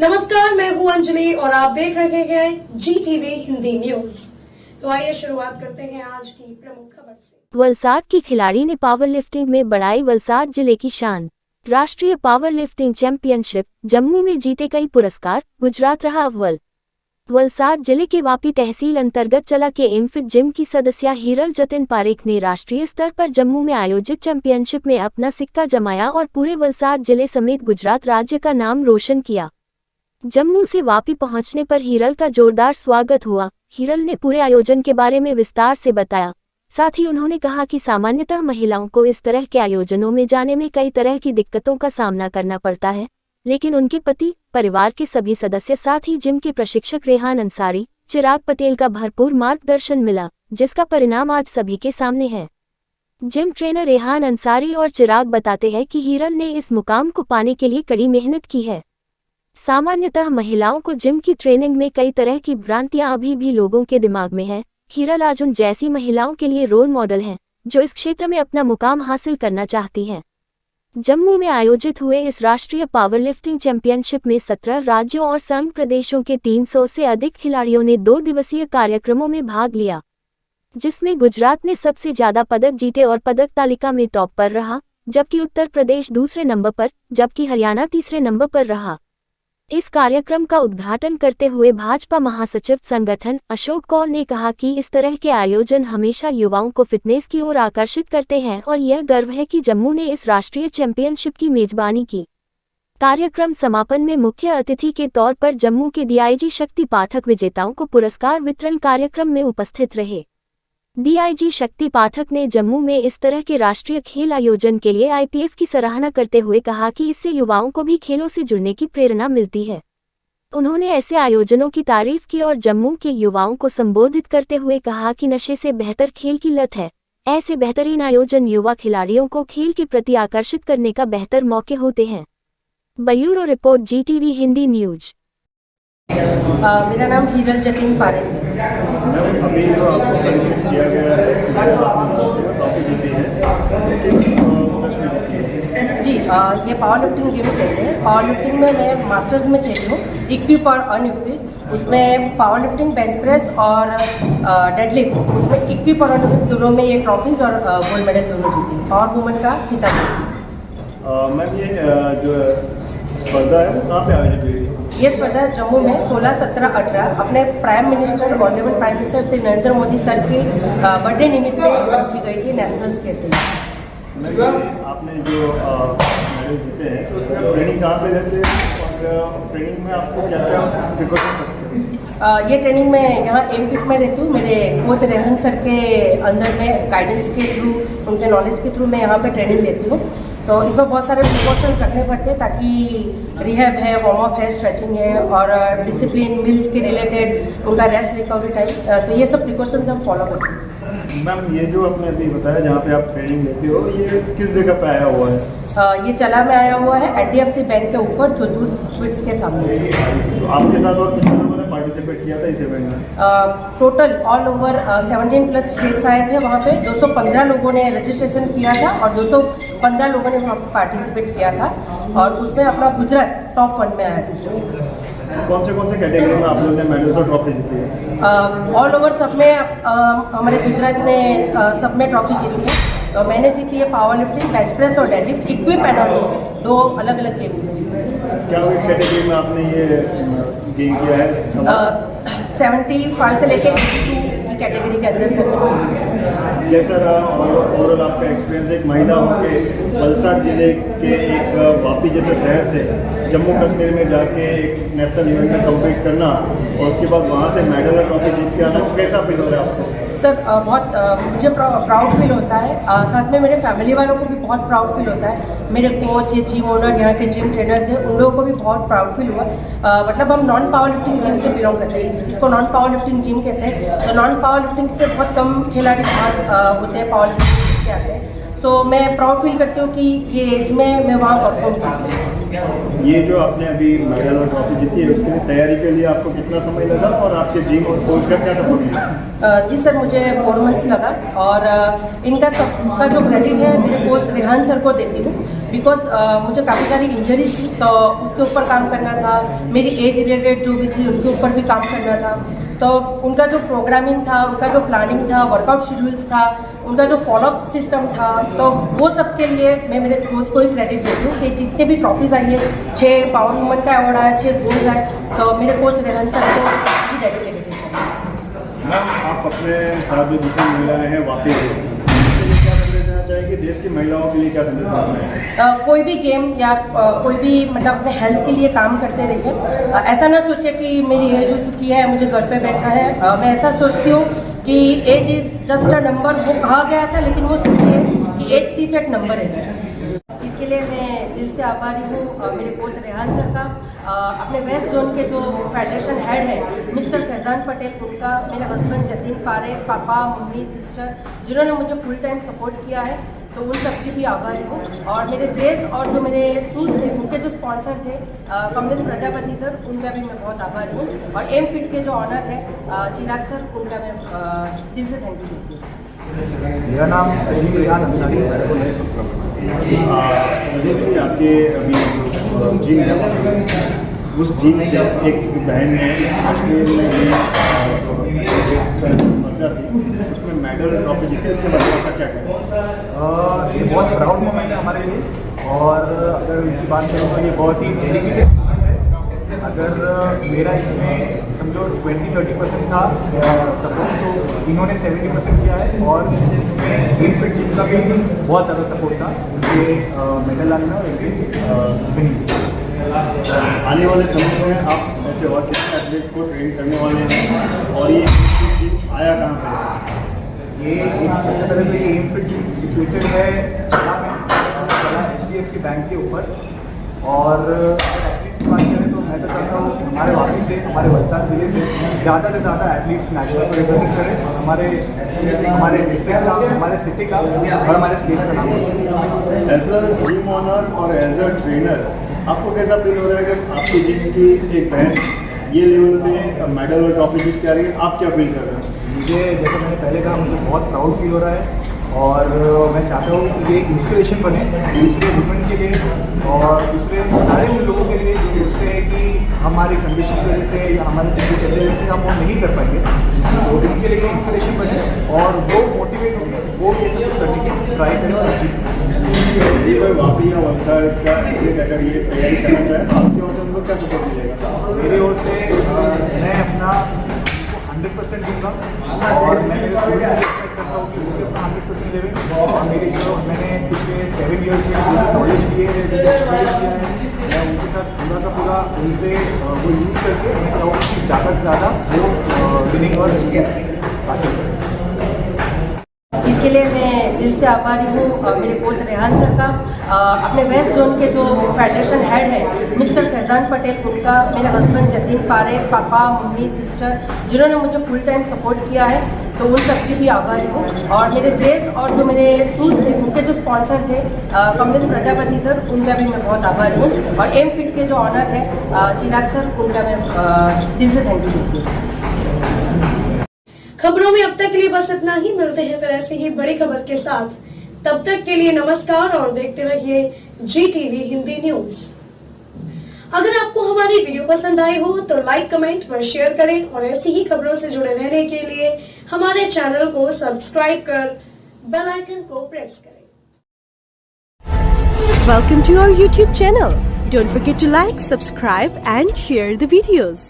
नमस्कार, मैं हूं अंजलि और आप देख रहे हैं GTV हिंदी न्यूज। तो आइए शुरुआत करते हैं आज की प्रमुख खबर से। वलसाड की खिलाड़ी ने पावर लिफ्टिंग में बढ़ाई वलसाड जिले की शान। राष्ट्रीय पावर लिफ्टिंग चैंपियनशिप जम्मू में जीते कई पुरस्कार, गुजरात रहा अव्वल। वलसाड जिले के वापी तहसील अंतर्गत चला के एमफिट जिम की सदस्य हीरल जतिन पारेख ने राष्ट्रीय स्तर पर जम्मू में आयोजित चैंपियनशिप में अपना सिक्का जमाया और पूरे वलसाड जिले समेत गुजरात राज्य का नाम रोशन किया। जम्मू से वापी पहुंचने पर हीरल का जोरदार स्वागत हुआ। हीरल ने पूरे आयोजन के बारे में विस्तार से बताया। साथ ही उन्होंने कहा कि सामान्यतः महिलाओं को इस तरह के आयोजनों में जाने में कई तरह की दिक्कतों का सामना करना पड़ता है, लेकिन उनके पति, परिवार के सभी सदस्य, साथ ही जिम के प्रशिक्षक रेहान अंसारी, चिराग पटेल का भरपूर मार्गदर्शन मिला, जिसका परिणाम आज सभी के सामने है। जिम ट्रेनर रेहान अंसारी और चिराग बताते हैं कि हीरल ने इस मुकाम को पाने के लिए कड़ी मेहनत की है। सामान्यतः महिलाओं को जिम की ट्रेनिंग में कई तरह की भ्रांतियां अभी भी लोगों के दिमाग में हैं। हीरल आज उन जैसी महिलाओं के लिए रोल मॉडल हैं, जो इस क्षेत्र में अपना मुकाम हासिल करना चाहती हैं। जम्मू में आयोजित हुए इस राष्ट्रीय पावरलिफ्टिंग चैंपियनशिप में 17 राज्यों और संघ प्रदेशों के 300 से अधिक खिलाड़ियों ने 2 दिवसीय कार्यक्रमों में भाग लिया, जिसमें गुजरात ने सबसे ज्यादा पदक जीते और पदक तालिका में टॉप पर रहा, जबकि उत्तर प्रदेश दूसरे नंबर पर, जबकि हरियाणा तीसरे नंबर पर रहा। इस कार्यक्रम का उद्घाटन करते हुए भाजपा महासचिव संगठन अशोक कौल ने कहा कि इस तरह के आयोजन हमेशा युवाओं को फिटनेस की ओर आकर्षित करते हैं और यह गर्व है कि जम्मू ने इस राष्ट्रीय चैंपियनशिप की मेजबानी की। कार्यक्रम समापन में मुख्य अतिथि के तौर पर जम्मू के DIG शक्ति पाठक विजेताओं को पुरस्कार वितरण कार्यक्रम में उपस्थित रहे। DIG शक्ति पाठक ने जम्मू में इस तरह के राष्ट्रीय खेल आयोजन के लिए IPF की सराहना करते हुए कहा कि इससे युवाओं को भी खेलों से जुड़ने की प्रेरणा मिलती है। उन्होंने ऐसे आयोजनों की तारीफ की और जम्मू के युवाओं को संबोधित करते हुए कहा कि नशे से बेहतर खेल की लत है। ऐसे बेहतरीन आयोजन युवा खिलाड़ियों को खेल के प्रति आकर्षित करने का बेहतर मौके होते हैं। Bureau report GTV Hindi news. मेरा नाम हीरल जतिन पारेख है। अभी जो आपको परिचय किया गया है, जी, ये पावर लिफ्टिंग गेम खेलते हैं। पावर लिफ्टिंग में मैं मास्टर्स में खेली हूँ, इक्विप और अनइक्विप। उसमें पावर लिफ्टिंग, बेंच प्रेस और डेडलिफ्ट, उसमें इक्विप और अनइक्विप दोनों में ये ट्रॉफीज और गोल्ड मेडल दोनों जीती। पावर वुमन का खिताब जीती। मैम, ये जो स्पर्धा है वो कहाँ पे आयोजित हुई? ये स्पर्धा जम्मू में 16, 17, 18 अपने prime minister, honourable prime minister Shri Narendra Modi sir के बर्थडे निमित्त में रखी गई थी, नेशनल्स के थे। आपने जो मेडल जीते हैं तो उसमें ट्रेनिंग कहाँ पे लेते हैं और ट्रेनिंग में आपको क्या क्या प्रिकॉशन सकते हैं? ये ट्रेनिंग में यहाँ एमफिट में रहती हूँ। मेरे कोच रेहान सर के अंदर में गाइडेंस के थ्रू, उनके नॉलेज के थ्रू मैं यहाँ पे ट्रेनिंग लेती हूँ। तो इसमें बहुत सारे प्रिकॉशंस रखने पड़ते हैं ताकि रिहैब है, वार्म अप है, स्ट्रेचिंग है और डिसिप्लिन, मील्स के रिलेटेड उनका रेस्ट रिकवरी टाइम, तो ये सब प्रिकॉशंस हम फॉलो करते हैं। मैम, ये जो आपने अभी बताया जहाँ पे आप ट्रेनिंग लेते हो, ये किस जगह पे आया हुआ है? ये चला में आया हुआ है, HDFC बैंक के ऊपर, जोधपुर स्वीट्स के सामने। तो आपके साथ और कितने लोगों ने पार्टिसिपेट किया था इस इवेंट में? टोटल ऑल ओवर 17+ स्टेट्स आए थे। वहाँ पे 215 लोगों ने रजिस्ट्रेशन किया था और 215 लोगों ने वहाँ पार्टिसिपेट किया था और उसमें अपना गुजरात टॉप 1 में आया था। कौन से कैटेगरी में आप लोगों ने मेडल्स और ट्रॉफी जीती है? ऑल ओवर सब में हमारे गुजरात ने सब में ट्रॉफी जीती है। तो मैंने जीती है पावर लिफ्टिंग, बेंच प्रेस और डेडलिफ्ट, इक्विप एंड अनइक्विप, 2 अलग अलग गेम्स में जीती है। क्या कैटेगरी में आपने ये गेम किया है? 75 से लेकर 82 की कैटेगरी के अंदर से। कैसा रहा ओवरऑल आपका एक्सपीरियंस एक महिला होकर वलसाड जिले के एक वापी जैसे शहर से जम्मू कश्मीर में जाके एक नेशनल इवेंट में कम्पीट करना और उसके बाद वहाँ से मेडल और ट्रॉफी जीत के आना, कैसा फील हो रहा है आपको? सर, बहुत मुझे प्राउड फील होता है। साथ में मेरे फैमिली वालों को भी बहुत प्राउड फील होता है। मेरे कोच, जिम ओनर, यहाँ के जिम ट्रेनर्स हैं, उन लोगों को भी बहुत प्राउड फील हुआ। मतलब हम नॉन पावर लिफ्टिंग जिम से बिलोंग करते हैं, इसको नॉन पावर लिफ्टिंग जिम कहते हैं। तो नॉन पावर लिफ्टिंग से बहुत कम खिलाड़ी बाहर होते हैं, पावर लिफ्टिंग से आते हैं। तो मैं प्राउड फील करती हूँ कि ये एज में मैं वहाँ परफॉर्म कर सकती। ये जो आपने अभी मेडल और ट्रॉफी जीती है, उसके लिए तैयारी के लिए आपको कितना समय लगा और आपके जिम और कोच का क्या सपोर्ट मिला? जी सर, मुझे 4 मंथ्स लगा और इनका सबका जो क्रेडिट है मेरे कोच रेहान सर को देती हूँ, बिकॉज मुझे काफ़ी सारी इंजरीज थी, तो उसके ऊपर काम करना था। मेरी एज रिलेटेड जो भी थी उनके ऊपर भी काम करना था। तो उनका जो प्रोग्रामिंग था, उनका जो प्लानिंग था, वर्कआउट शेड्यूल्स था, उनका जो फॉलोअप सिस्टम था, तो वो सब के लिए मैं मेरे कोच को ही क्रेडिट देती हूँ कि जितने भी ट्रॉफीज़ आई है, 6 पावर वुमन का अवार्ड आया, 6 गोल्ड आए, तो मेरे कोच रेहान सर को भी डेडिकेटेड है। मैम, आप अपने साथ जो दूसरी महिलाएं हैं वापी उसके लिए क्या संदेश देना चाहेंगे? देश की महिलाओं के लिए क्या संदेश देना चाहेंगे? कोई भी गेम या कोई भी मतलब अपने हेल्थ के लिए काम करते रहिए। ऐसा ना सोचे कि मेरी एज हो चुकी है, मुझे घर पे बैठना है। मैं ऐसा सोचती हूँ कि age is just a number, वो कहा गया था, लेकिन वो सोचिए कि एज सिर्फ एक नंबर है। इसके लिए मैं दिल से आभारी हूँ मेरे कोच रेहान सर का, अपने वेस्ट जोन के जो फेडरेशन हेड है मिस्टर फैजान पटेल, उनका, मेरे हस्बैंड जतिन पारे, पापा, मम्मी, सिस्टर, जिन्होंने मुझे फुल टाइम सपोर्ट किया है, तो उन सबकी भी आभारी हूँ। और मेरे ड्रेस और जो मेरे शूज़ थे, उनके जो स्पॉन्सर थे कमलेश प्रजापति सर, उनका भी मैं बहुत आभारी हूँ। और एम फिट के जो ऑनर है चिराग सर, उनका मैं दिल से थैंक यू देती हूँ। मेरा नाम अजीम रियान अंसारी है। मुझे आपके अभी जिम है, उस जिम से एक बहन ने कश्मीर में ये स्पर्धा थी, उसमें मेडल ट्रॉफी जीती, उसके बारे में आपका क्या कहना है? ये बहुत प्राउड मोमेंट है हमारे लिए, और अगर उनकी बात करूँ तो ये बहुत ही डेडिकेटेड स्टूडेंट है। अगर मेरा इसमें समझो 20-30% था सपोर्ट, तो इन्होंने 70% किया है, और इसमें गेम फिट जिम का भी बहुत ज़्यादा सपोर्ट था उनके मेडल लाने में और उनके विनिंग। आने वाले समय में आप ऐसे और कितने एथलीट को ट्रेन करने वाले हैं, और ये जिम आया कहाँ पर? ये सबसे पहले तो ये एम फिट जिम सिचुएटेड है चला में, चला HDFC बैंक के ऊपर। और अगर एथलीट्स की बात करें तो मैं तो चाहता हूँ हमारे वापी से, हमारे वलसाड जिले से ज़्यादा से ज़्यादा एथलीट्स नेशनल को रिप्रेजेंट करें, हमारे डिस्ट्रिक्ट का, हमारे सिटी का और हमारे स्टेट का नाम हो। एज अ जिम ओनर और एज अ ट्रेनर आपको कैसा फील हो रहा है कि आपकी जिम की एक बहन ये लेवल में मेडल और ट्रॉफी जीत के आ रही है? आप क्या फील कर रहे हैं? मुझे, जैसे मैंने पहले कहा, मुझे बहुत प्राउड फील हो रहा है, और मैं चाहता हूँ कि ये एक इंस्पिरेशन बने दूसरे वुमेन के लिए और दूसरे सारे उन लोगों के लिए जो सोचते हैं कि हमारी कंडीशन की वजह से या हमारे जिंदगी चलने की वजह से हम वो नहीं कर पाएंगे, तो उनके लिए इंस्पिरेशन बने और वो मोटिवेट होंगे, वो ये सब करने की ट्राई करें और अचीव करें। जी, कोई वापी या वलसाड का एथलीट अगर ये तैयारी करना चाहे तो आपकी ओर से उनको क्या सपोर्ट मिलेगा? मेरी ओर से मैं अपना 100% दूंगा, और मैं मेरे स्टूडेंट्स से एक्सपेक्ट करता हूँ कि वो भी अपना 100% देवें, और मेरी जो मैंने पिछले 7 ईयर्स में जो नॉलेज की है, जो एक्सपीरियंस किया है, मैं उनके साथ पूरा का पूरा उनसे वो यूज़ करके मैं चाहूँगा कि ज़्यादा से ज़्यादा वो विनिंग और हासिल करें। इसके लिए मैं दिल से आभारी हूँ मेरे कोच रेहान सर का, अपने वेस्ट जोन के जो फेडरेशन हेड है मिस्टर फैजान पटेल, उनका, मेरे हस्बैंड जतिन पारे, पापा, मम्मी, सिस्टर, जिन्होंने मुझे फुल टाइम सपोर्ट किया है, तो उन सबकी भी आभारी हूँ। और मेरे ड्रेस और जो मेरे शूज़ थे, उनके जो स्पॉन्सर थे कमलेश प्रजापति सर, उनका भी मैं बहुत आभारी हूँ। और एम फिट के जो ऑनर है चिराग सर, उनका मैं दिल से थैंक यू देती हूँ। खबरों में अब तक के लिए बस इतना ही। मिलते हैं फिर ऐसे ही बड़ी खबर के साथ। तब तक के लिए नमस्कार और देखते रहिए GTV हिंदी न्यूज। अगर आपको हमारी वीडियो पसंद आई हो तो लाइक, कमेंट व शेयर करें, और ऐसी ही खबरों से जुड़े रहने के लिए हमारे चैनल को सब्सक्राइब कर बेल आइकन को प्रेस करें। Welcome to our YouTube channel. Don't forget to like, subscribe and share the videos.